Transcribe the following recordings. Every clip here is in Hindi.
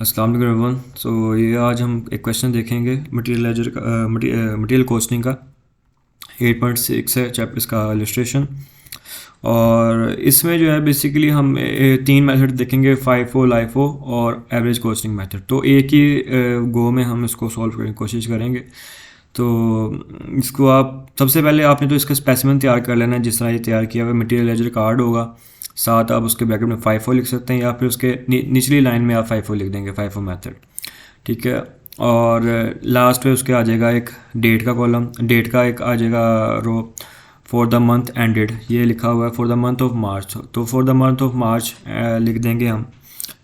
अस्सलाम वालेकुम एवरीवन। ये आज हम एक क्वेश्चन देखेंगे मटेरियल लेजर का, मटेरियल कॉस्टिंग का 8.6 है चैप्टर इसका इलस्ट्रेशन। और इसमें जो है बेसिकली हम तीन मेथड देखेंगे, फाइफो, लाइफो और एवरेज कॉस्टिंग मेथड। तो एक ही गो में हम इसको सॉल्व करने की कोशिश करेंगे। तो इसको आप सबसे पहले आपने तो इसका स्पेसिमेन तैयार कर लेना है, जिस तरह ये तैयार किया हुआ मटेरियल लेजर कार्ड होगा। साथ आप उसके ब्रैकेट में फाइफो लिख सकते हैं, या फिर उसके निचली लाइन में आप फाइफो लिख देंगे, फाइफो मेथड। ठीक है। और लास्ट में उसके आ जाएगा एक डेट का कॉलम, डेट का एक आ जाएगा row, for the month ended, ये लिखा हुआ है for the month of March. तो for the month of March लिख देंगे हम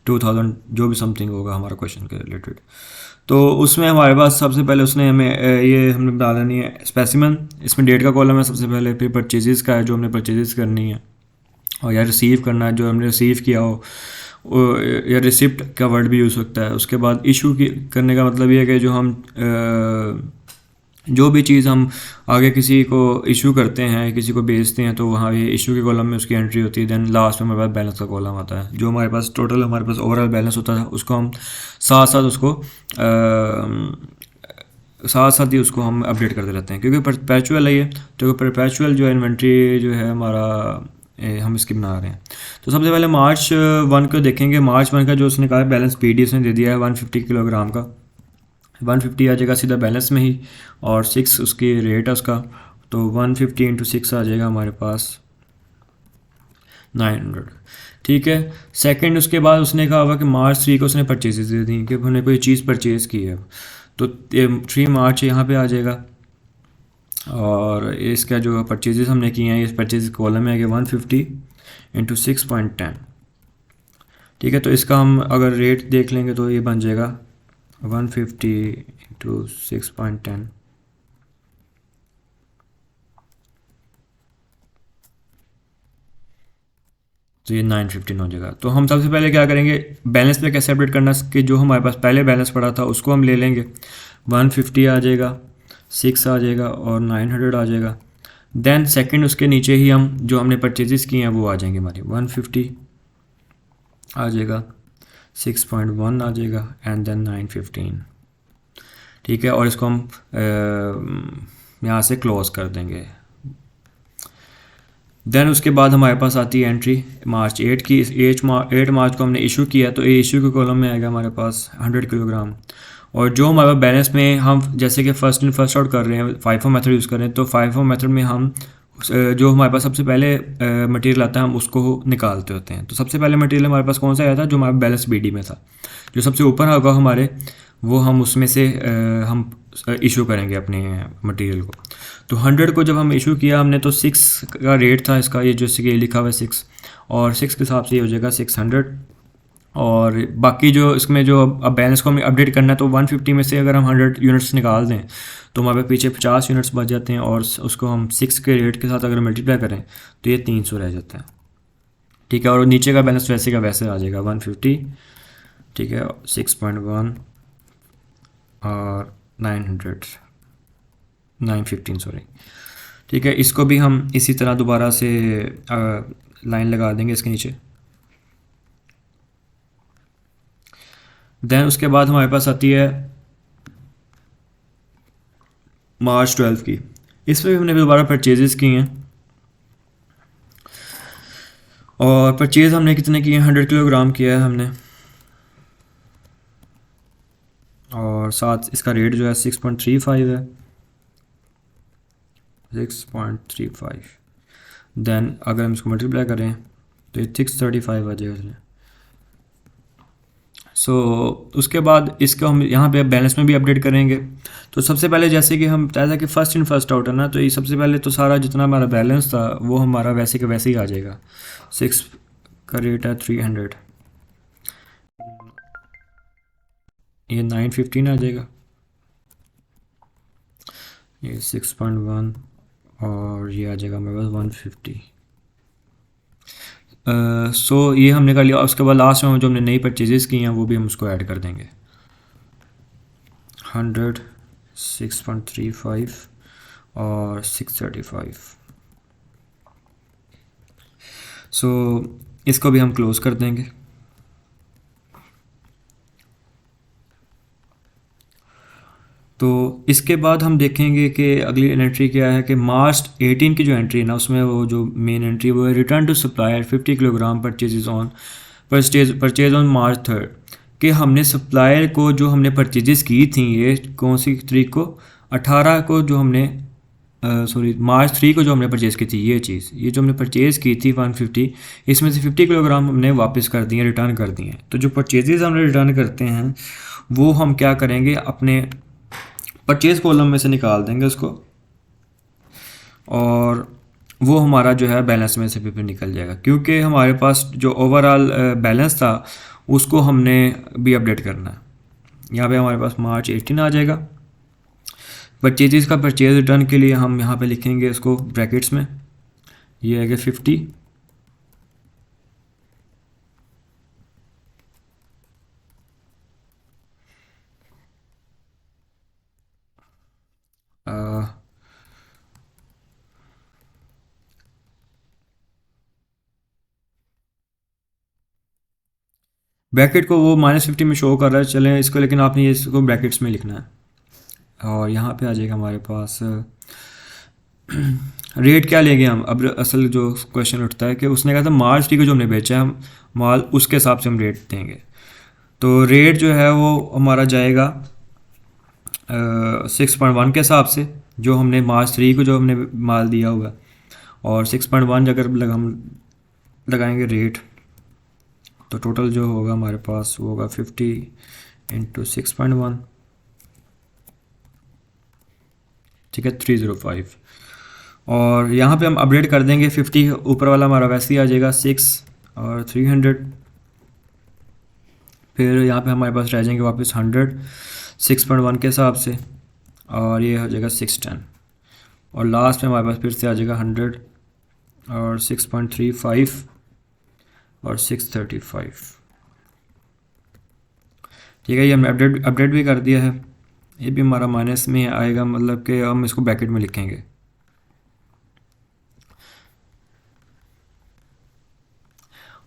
2000, जो भी समथिंग होगा हमारा क्वेश्चन के रिलेटेड। तो उसमें हमारे पास सबसे पहले उसने हमें ये हमने डालनी है स्पेसिमन। इसमें डेट का कॉलम है सबसे पहले, फिर परचेजेस का है जो हमने परचेजेस करनी है, और या रिसीव करना है जो हमने रिसीव किया हो, या रिसिप्ट का वर्ड भी यूज़ होता है। उसके बाद इशू की करने का मतलब ये है कि जो हम जो भी चीज़ हम आगे किसी को इशू करते हैं, किसी को बेचते हैं, तो वहाँ ये इशू के कॉलम में उसकी एंट्री होती है। देन लास्ट में हमारे पास बैलेंस का कॉलम आता है, जो हमारे पास टोटल हमारे पास ओवरऑल बैलेंस होता है, उसको हम साथ साथ उसको साथ साथ ही उसको हम अपडेट करते रहते हैं, क्योंकि परपेचुअल है ये। तो परपेचुअल जो है इन्वेंट्री जो है हमारा, हम इसकी बना रहे हैं। तो सबसे पहले मार्च 1 को देखेंगे। मार्च 1 का जो उसने कहा है बैलेंस पीडी उसने दे दिया है 150 किलोग्राम का। 150 आ जाएगा सीधा बैलेंस में ही, और 6 उसकी रेट है उसका। तो 150 इंटू 6 आ जाएगा हमारे पास 900। ठीक है। सेकंड उसके बाद उसने कहा हुआ कि मार्च 3 को उसने परचेजेस दे दी कि हमने कोई चीज़ परचेज़ की है। तो 3 मार्च यहाँ पे आ जाएगा। और इसका जो परचेजेस हमने किए हैं, इस परचेज कॉलम में आ गया 150 इंटू 6.10। ठीक है। तो इसका हम अगर रेट देख लेंगे तो ये बन जाएगा 150 इंटू 6.10, तो ये 915 हो जाएगा। तो हम सबसे पहले क्या करेंगे, बैलेंस पे कैसे अपडेट करना कि जो हमारे पास पहले बैलेंस पड़ा था उसको हम ले लेंगे। 150 आ जाएगा, 6 आ जाएगा और 900 आ जाएगा। देन सेकंड उसके नीचे ही हम जो हमने परचेजेस किए हैं वो आ जाएंगे हमारे 150 आ जाएगा, 6.1 आ जाएगा एंड देन 915। ठीक है। और इसको हम यहाँ से क्लोज कर देंगे। देन उसके बाद हमारे पास आती है एंट्री मार्च 8 की। 8 मार्च को हमने इशू किया, तो ये इशू के कॉलम में आएगा हमारे पास 100 किलोग्राम। और जो हमारे बैलेंस में हम जैसे कि फर्स्ट इन फर्स्ट आउट कर रहे हैं, फाइफो मेथड यूज़ कर रहे हैं, तो फाइफो मेथड में हम जो हमारे पास सबसे पहले मटेरियल आता है हम उसको निकालते होते हैं। तो सबसे पहले मटेरियल हमारे पास कौन सा आया था, जो हमारा बैलेंस बीडी में था, जो सबसे ऊपर होगा हमारे, वो हम उसमें से हम इशू करेंगे अपने मटेरियल को। तो 100 को जब हम इशू किया हमने, तो 6 का रेट था इसका, ये जैसे कि लिखा हुआ है 6, और 6 के हिसाब से ये हो जाएगा 600। और बाकी जो इसमें जो अब बैलेंस को हमें अपडेट करना है, तो 150 में से अगर हम 100 यूनिट्स निकाल दें तो हमारे पीछे 50 यूनिट्स बच जाते हैं, और उसको हम 6 के रेट के साथ अगर मल्टीप्लाई करें तो ये 300 रह जाता है। ठीक है। और नीचे का बैलेंस वैसे का वैसे आ जाएगा 150। ठीक है। 6.1 और 900, 915 सॉरी। ठीक है। इसको भी हम इसी तरह दोबारा से लाइन लगा देंगे इसके नीचे। देन उसके बाद हमारे पास आती है मार्च 12 की। इसमें भी हमने दोबारा परचेजेस की हैं, और परचेज़ हमने कितने किए हैं, 100 किलोग्राम किया है हमने, और साथ इसका रेट जो है 6.35 है, 6.35। देन अगर हम इसको मल्टीप्लाई करें तो ये 635 आ जाएगा इसमें। सो उसके बाद इसको हम यहाँ पे बैलेंस में भी अपडेट करेंगे। तो सबसे पहले जैसे कि हम बताया था कि फर्स्ट इन फर्स्ट आउट है ना, तो ये सबसे पहले तो सारा जितना हमारा बैलेंस था वो हमारा वैसे के वैसे ही आ जाएगा। 6 का रेट है 300, ये 915 आ जाएगा, ये 6.1, और ये आ जाएगा हमारे पास 150। सो ये हमने कर लिया। उसके बाद लास्ट में जो हमने नई परचेजेस की हैं वो भी हम उसको ऐड कर देंगे। 100, 6.35 और 635। सो इसको भी हम क्लोज़ कर देंगे। तो इसके बाद हम देखेंगे कि अगली एंट्री क्या है कि मार्च 18 की जो एंट्री है ना, उसमें वो जो मेन एंट्री वो है return to supplier 50 kilogram purchase on March 3 कि हमने सप्लायर को जो हमने परचेजेस की थी, ये कौन सी तारीख को, 18 को, जो हमने मार्च 3 को जो हमने परचेज़ की थी, ये जो हमने परचेज़ की थी 150, इसमें से 50 किलोग्राम हमने वापस कर दिए, रिटर्न कर दिए हैं। तो जो परचेजेस हमने रिटर्न करते हैं वो हम क्या करेंगे, अपने परचेज़ कॉलम में से निकाल देंगे उसको, और वो हमारा जो है बैलेंस में से भी निकल जाएगा, क्योंकि हमारे पास जो ओवरऑल बैलेंस था उसको हमने भी अपडेट करना है। यहाँ पे हमारे पास मार्च 18 आ जाएगा। परचेजेस का परचेज रिटर्न के लिए हम यहाँ पे लिखेंगे इसको ब्रैकेट्स में, ये है कि 50 ब्रैकेट को वो -50 में शो कर रहा है, चलें इसको, लेकिन आपने ये इसको ब्रैकेट्स में लिखना है। और यहाँ पे आ जाएगा हमारे पास रेट क्या लेंगे हम। अब असल जो क्वेश्चन उठता है कि उसने कहा था मार्च 3 को जो हमने बेचा है हम माल, उसके हिसाब से हम रेट देंगे। तो रेट जो है वो हमारा जाएगा 6.1 के हिसाब से, जो हमने मार्च 3 को जो हमने माल दिया होगा, और 6.1 अगर हम लगाएंगे रेट, तो टोटल जो होगा हमारे पास वो होगा 50 इंटू 6.1, ठीक है, 305। और यहाँ पे हम अपडेट कर देंगे 50, ऊपर वाला हमारा वैसे ही आ जाएगा 6 और 300। फिर यहाँ पे हमारे पास रह जाएंगे वापस 100 6.1 के हिसाब से, और ये हो जाएगा 610, और लास्ट में हमारे पास फिर से आ जाएगा 100 और 6.35 और 635। ठीक है, ये हमने अपडेट भी कर दिया है। ये भी हमारा माइनस में आएगा, मतलब कि हम इसको ब्रैकेट में लिखेंगे।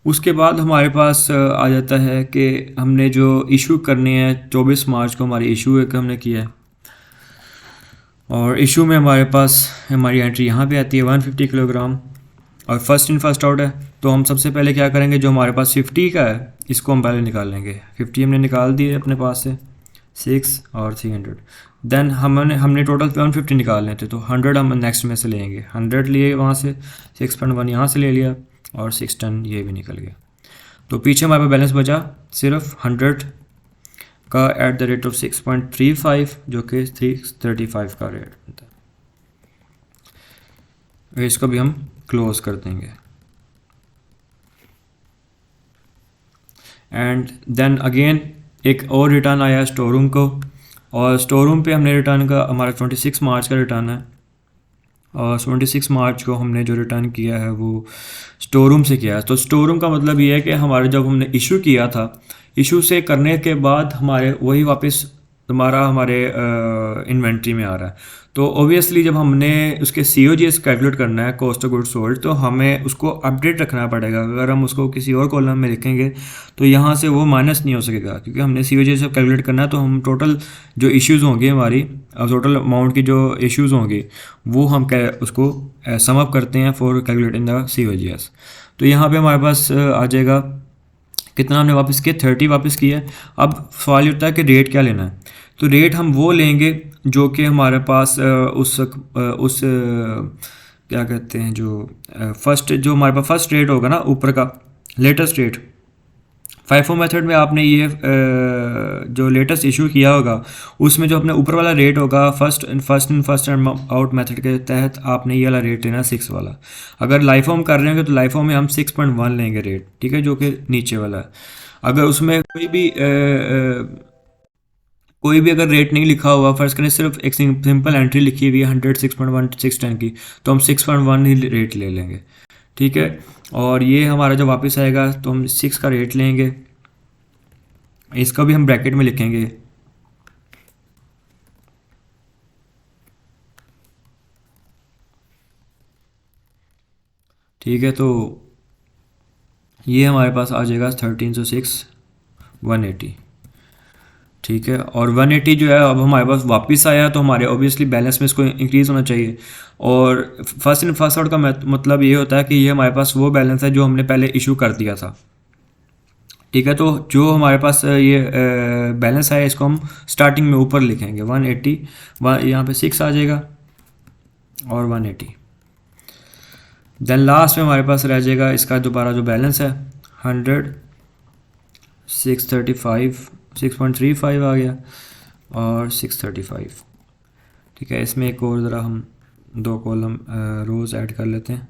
उसके बाद हमारे पास आ जाता है कि हमने जो इशू करने हैं, 24 मार्च को हमारी इशू एक हमने किया है, और इशू में हमारे पास हमारी एंट्री यहाँ पे आती है 150 किलोग्राम, और फर्स्ट इन फर्स्ट आउट है। तो हम सबसे पहले क्या करेंगे, जो हमारे पास 50 का है इसको हम पहले निकाल लेंगे। 50 हमने निकाल दिए अपने पास से, 6 और 300। देन हमने टोटल 150 निकालने थे, तो 100 हम नेक्स्ट में से लेंगे। 100 लिए वहाँ से, 6.1 यहाँ से ले लिया, और 610 ये भी निकल गया। तो पीछे हमारे पास बैलेंस बचा सिर्फ 100 का एट द रेट ऑफ 6.35, जो कि 335 का रेट बनता है। इसको भी हम क्लोज कर देंगे। एंड देन अगेन एक और रिटर्न आया स्टोर रूम को, और स्टोर रूम पे हमने रिटर्न का, हमारा 26 मार्च का रिटर्न है, और 26 मार्च को हमने जो रिटर्न किया है वो स्टोर रूम से किया है। तो स्टोर रूम का मतलब ये है कि हमारे जब हमने इशू किया था, इशू से करने के बाद हमारे वही वापस हमारे इन्वेंट्री में आ रहा है। तो ओबियसली जब हमने उसके COGS कैलकुलेट करना है, कॉस्ट ऑफ गुड सोल्ड, तो हमें उसको अपडेट रखना पड़ेगा। अगर हम उसको किसी और कॉलम में लिखेंगे तो यहाँ से वो माइनस नहीं हो सकेगा, क्योंकि हमने COGS कैलकुलेट करना है। तो हम टोटल जो इश्यूज़ होंगे हमारी, टोटल अमाउंट की जो इश्यूज़ होंगी, वो हम उसको सम अप करते हैं फॉर कैलकुलेटिंग द COGS। तो यहाँ पे हमारे पास आ जाएगा कितना हमने वापस किया, 30 वापस किया है। अब सवाल ये होता है कि रेट क्या लेना है। तो रेट हम वो लेंगे जो कि हमारे पास क्या कहते हैं, जो फर्स्ट, जो हमारे पास फर्स्ट रेट होगा ना ऊपर का, लेटेस्ट रेट। फाइफो मेथड में आपने ये जो लेटेस्ट इशू किया होगा उसमें जो अपने ऊपर वाला रेट होगा, first in first out method के तहत आपने ये वाला रेट लेना, 6 वाला। अगर लाइफो में कर रहे होंगे तो लाइफो में हम 6.1 लेंगे रेट, ठीक है, जो कि नीचे वाला है। अगर उसमें कोई भी अगर रेट नहीं लिखा हुआ, फर्स्ट करें सिर्फ एक सिंपल एंट्री लिखी हुई है 100 6.1 610 की, तो हम 6.1 ही रेट ले लेंगे, ठीक है। और ये हमारा जब वापस आएगा तो हम 6 का रेट लेंगे, इसका भी हम ब्रैकेट में लिखेंगे। ठीक है, तो ये हमारे पास आ जाएगा 1306 180। ठीक है। और 180 जो है अब हमारे पास वापस आया, तो हमारे ऑब्वियसली बैलेंस में इसको इंक्रीज़ होना चाहिए। और फर्स्ट इन फर्स्ट आउट का मतलब ये होता है कि ये हमारे पास वो बैलेंस है जो हमने पहले इशू कर दिया था। ठीक है, तो जो हमारे पास ये बैलेंस है इसको हम स्टार्टिंग में ऊपर लिखेंगे 180, यहाँ पे 6 आ जाएगा और 180। देन लास्ट में हमारे पास रह जाएगा इसका दोबारा जो बैलेंस है 100, 635, 6.35 आ गया और 635। ठीक है, इसमें एक और ज़रा हम दो कॉलम रोज़ ऐड कर लेते हैं।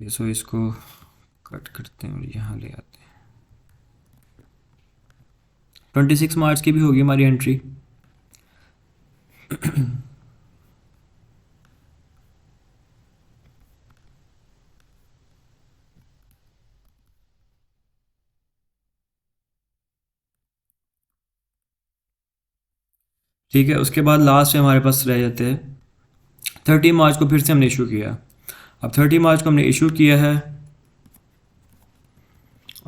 सो इसको कट करते हैं और यहाँ ले आते हैं। 26 मार्च की भी होगी हमारी एंट्री। ठीक है, उसके बाद लास्ट में हमारे पास रह जाते हैं 30 मार्च को फिर से हमने इशू किया। अब 30 मार्च को हमने इशू किया है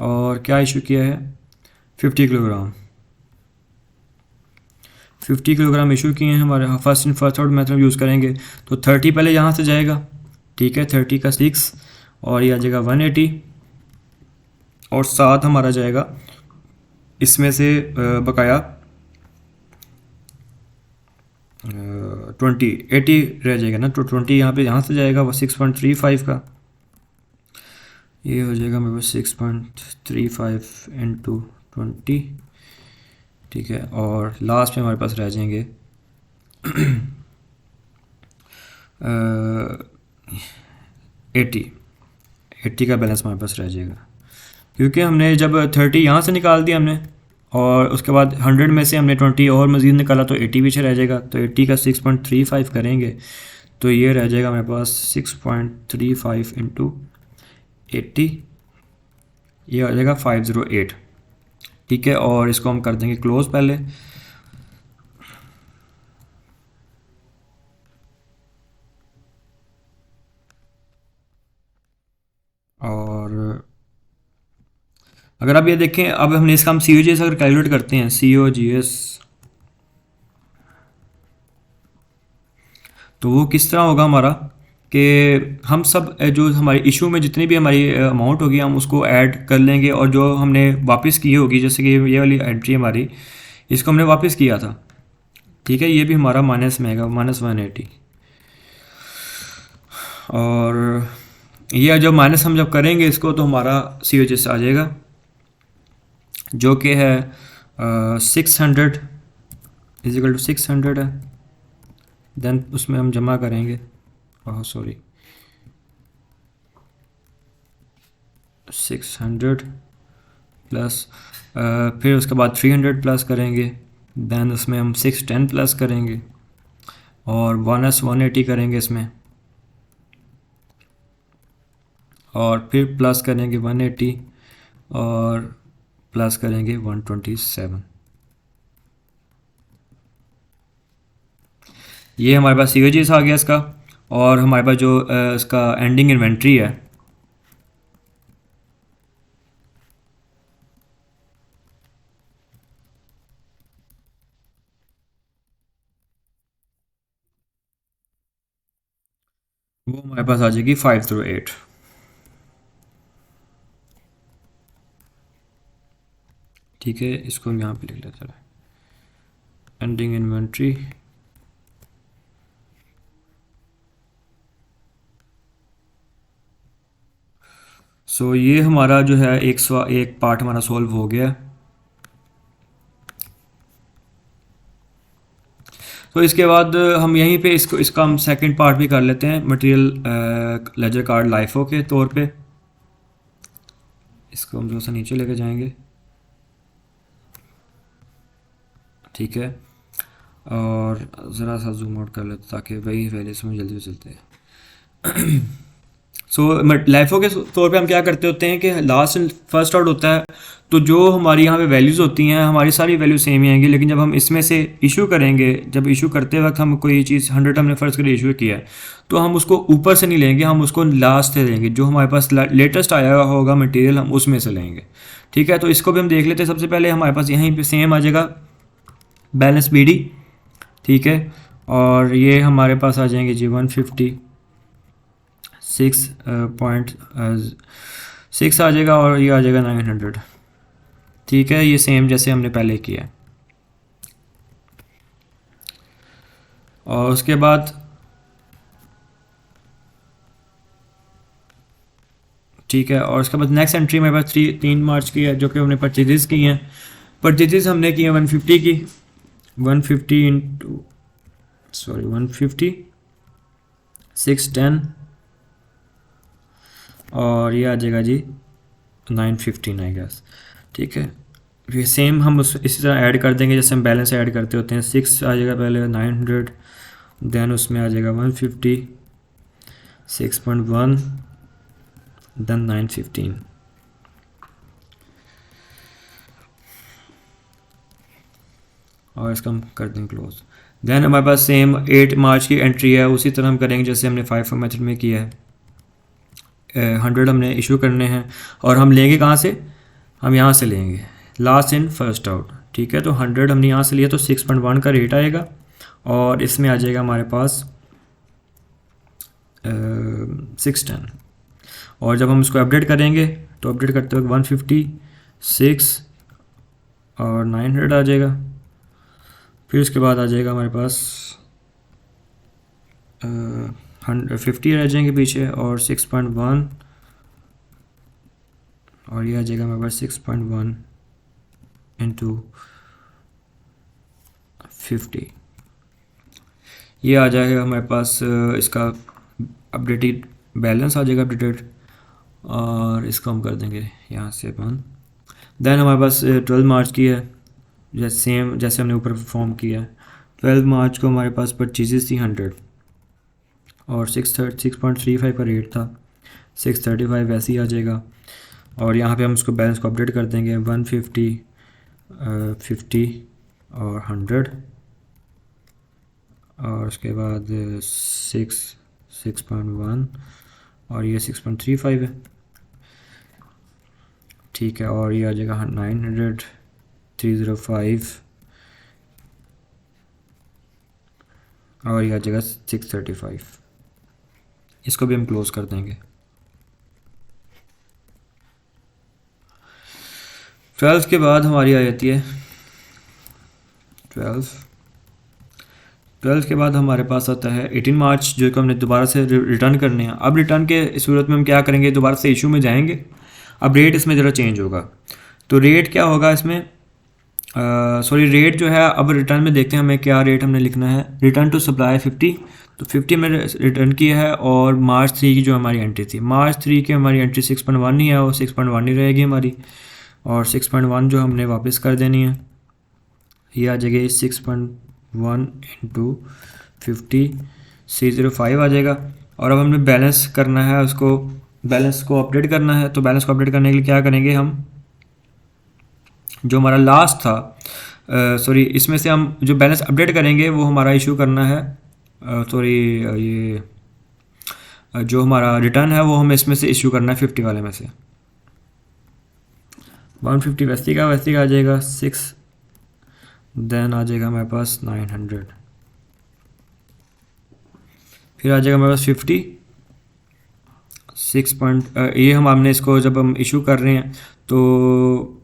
और क्या इशू किया है 50 किलोग्राम। 50 किलोग्राम इशू किए हैं हमारे। First in first out method use करेंगे तो 30 पहले यहाँ से जाएगा। ठीक है, 30 का 6 और ये आ जाएगा 180 और साथ हमारा जाएगा इसमें से बकाया 80 रह जाएगा ना, तो 20 यहाँ पे यहाँ से जाएगा वो 6.35 का। ये हो जाएगा मेरे पास 6.35 इंटू 20। ठीक है, और लास्ट में हमारे पास रह जाएंगे 80 का बैलेंस हमारे पास रह जाएगा, क्योंकि हमने जब 30 यहाँ से निकाल दिया हमने और उसके बाद 100 में से हमने 20 और मज़ीद निकाला तो 80 पीछे रह जाएगा। तो 80 का 6.35 करेंगे तो ये रह जाएगा मेरे पास 6.35 इंटू 80, ये आ जाएगा 508। ठीक है, और इसको हम कर देंगे क्लोज पहले। और अगर आप ये देखें, अब हमने इसका हम सी ओ जी एस अगर कैलकुलेट करते हैं, सी ओ जी एस, तो वो किस तरह होगा हमारा कि हम सब जो हमारी इशू में जितनी भी हमारी अमाउंट होगी हम उसको ऐड कर लेंगे, और जो हमने वापस की होगी, जैसे कि ये वाली एंट्री हमारी, इसको हमने वापस किया था। ठीक है, ये भी हमारा माइनस में आएगा, -180। और ये जब माइनस हम जब करेंगे इसको तो हमारा सी ओ जी एस आ जाएगा जो कि है 600 इजिकल टू 600 है। देन उसमें हम जमा करेंगे, ओह सॉरी, 600 प्लस फिर उसके बाद 300 प्लस करेंगे। देन उसमें हम 610 प्लस करेंगे और -180 करेंगे इसमें, और फिर प्लस करेंगे 180 और प्लस करेंगे 127। ये हमारे पास सी ओ जी एस आ गया इसका। और हमारे पास जो इसका एंडिंग इन्वेंट्री है वो हमारे पास आ जाएगी 508। ठीक है, इसको हम यहाँ पे लिख लेते हैं एंडिंग इन्वेंट्री। सो ये हमारा जो है एक पार्ट हमारा सॉल्व हो गया। तो इसके बाद हम यहीं पे इसका हम सेकंड पार्ट भी कर लेते हैं मटेरियल लेजर कार्ड लाइफो के तौर पे। इसको हम थोड़ा सा नीचे लेके जाएंगे। ठीक है, और ज़रा सा जूम आउट कर लेते ताकि वही वैल्यूज में जल्दी चलते हैं। सो लाइफो के तौर पे हम क्या करते होते हैं कि लास्ट एंड फर्स्ट आउट होता है, तो जो हमारी यहाँ पे वैल्यूज़ होती हैं हमारी सारी वैल्यू सेम ही आएंगी, लेकिन जब हम इसमें से इशू करेंगे, जब इशू करते वक्त हम कोई चीज़ 100 हमने फ़र्ज़ कर इशू किया है, तो हम उसको ऊपर से नहीं लेंगे, हम उसको लास्ट से लेंगे, जो हमारे पास लेटेस्ट आया होगा मटेरियल हम उसमें से लेंगे। ठीक है, तो इसको भी हम देख लेते हैं। सबसे पहले हमारे पास यहीं पे सेम आ जाएगा बैलेंस बी डी। ठीक है, और ये हमारे पास आ जाएंगे जी 156.6 आ जाएगा, और ये आ जाएगा 900। ठीक है, ये सेम जैसे हमने पहले किया है। और उसके बाद ठीक है, और उसके बाद नेक्स्ट एंट्री मेरे पास 3 मार्च की है, जो कि हमने परचेजेस की हैं। परचेजेस हमने की है 150 की, 150 इंटू 150 610, और ये आ जाएगा जी 915 आई गेस। ठीक है, ये सेम हम उस इसी तरह ऐड कर देंगे जैसे हम बैलेंस ऐड करते होते हैं। 6 आ जाएगा पहले 900, देन उसमें आ जाएगा 150 6.1, देन 915। और इसका हम कर देंगे क्लोज। देन हमारे पास सेम 8 मार्च की एंट्री है, उसी तरह हम करेंगे जैसे हमने FIFO मेथड में किया है। 100 हमने इशू करने हैं, और हम लेंगे कहाँ से, हम यहाँ से लेंगे लास्ट इन फर्स्ट आउट। ठीक है, तो 100 हमने यहाँ से लिया, तो 6.1 का रेट आएगा, और इसमें आ जाएगा हमारे पास 610। और जब हम इसको अपडेट करेंगे तो अपडेट करते वक्त 156 और 900 आ जाएगा। फिर उसके बाद आ जाएगा हमारे पास 150 रह जाएंगे पीछे, और 6.1, और ये आ जाएगा हमारे पास 6.1 इंटू 50। ये आ जाएगा हमारे पास इसका अपडेटेड बैलेंस आ जाएगा अपडेटेड, और इसको हम कर देंगे यहाँ से बंद। देन हमारे पास 12 मार्च की है, जैसे सेम जैसे हमने ऊपर परफॉर्म किया है। 12 मार्च को हमारे पास परचेजेस थी 100, और 6.35 का रेट था, 635 वैसे ही आ जाएगा। और यहाँ पे हम उसको बैलेंस को अपडेट कर देंगे 150 50 और 100, और उसके बाद 6.1, और ये 6.35 है। ठीक है, और ये आ जाएगा 900 305, और ये आ जाएगा 635। इसको भी हम क्लोज कर देंगे। 12 के बाद हमारी आ जाती है 12 के बाद हमारे पास आता है 18 मार्च, जो कि हमने दोबारा से रिटर्न करने हैं। अब रिटर्न के सूरत में हम क्या करेंगे, दोबारा से इशू में जाएंगे। अब रेट इसमें ज़रा चेंज होगा, तो रेट क्या होगा इसमें, रेट जो है अब रिटर्न में देखते हैं हमें क्या रेट हमने लिखना है। रिटर्न टू सप्लाई 50, तो 50 हमने रिटर्न किया है, और मार्च 3 की जो हमारी एंट्री थी, मार्च 3 की हमारी एंट्री 6.1 ही है, वो 6.1 ही रहेगी हमारी, और 6.1 जो हमने वापस कर देनी है, ये आ जाएगी 6.1 इंटू 50 605 आ जाएगा। और अब हमें बैलेंस करना है, उसको बैलेंस को अपडेट करना है। तो बैलेंस को अपडेट करने के लिए क्या करेंगे, हम जो हमारा लास्ट था इसमें से हम जो बैलेंस अपडेट करेंगे वो हमारा इशू करना है, ये जो हमारा रिटर्न है वो हमें इसमें से इशू करना है 50 वाले में से। 150 वैसे का आ जाएगा 6, देन आ जाएगा हमारे पास 900, फिर आ जाएगा हमारे पास 50 6 ये हमने इसको जब हम इशू कर रहे हैं तो